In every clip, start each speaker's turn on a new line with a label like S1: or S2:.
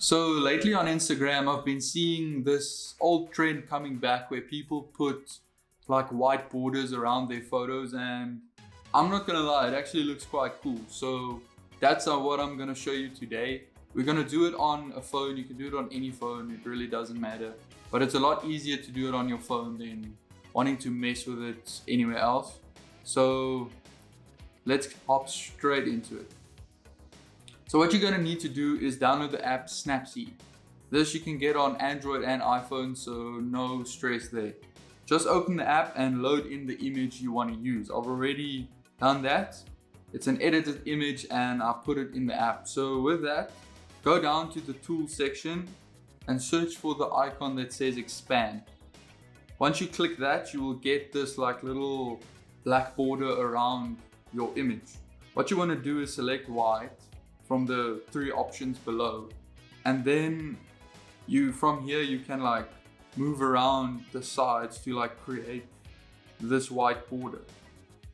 S1: So lately on Instagram, I've been seeing this old trend coming back where people put like white borders around their photos, and I'm not gonna lie, it actually looks quite cool. So that's what I'm gonna show you today. We're gonna do it on a phone. You can do it on any phone, it really doesn't matter. But it's a lot easier to do it on your phone than wanting to mess with it anywhere else. So let's hop straight into it. So what you're going to need to do is download the app Snapseed. This you can get on Android and iPhone, so no stress there. Just open the app and load in the image you want to use. I've already done that. It's an edited image and I put it in the app. So with that, go down to the tools section and search for the icon that says expand. Once you click that, you will get this like little black border around your image. What you want to do is select white from the three options below, and then from here you can like move around the sides to like create this white border,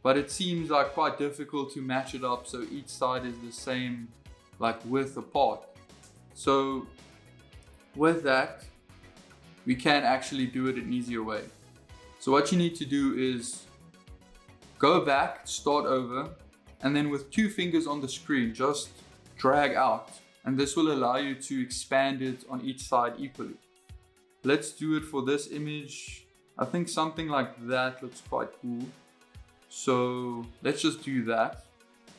S1: but it seems like quite difficult to match it up so each side is the same like width apart. So with that, we can actually do it an easier way. So what you need to do is go back, start over, and then with 2 fingers on the screen, just drag out, and this will allow you to expand it on each side equally. Let's do it for this image. I think something like that looks quite cool. So let's just do that.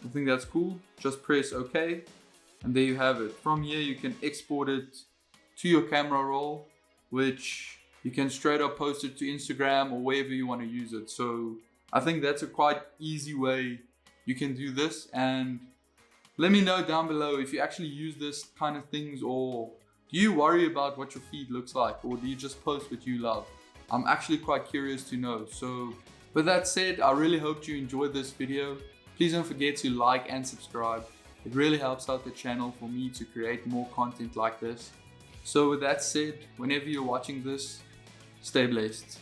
S1: I think that's cool. Just press OK, and there you have it. From here you can export it to your camera roll, which you can straight up post it to Instagram or wherever you want to use it. So I think that's a quite easy way you can do this. And let me know down below if you actually use this kind of things, or do you worry about what your feed looks like, or do you just post what you love? I'm actually quite curious to know. So with that said, I really hope you enjoyed this video. Please don't forget to like and subscribe. It really helps out the channel for me to create more content like this. So with that said, whenever you're watching this, stay blessed.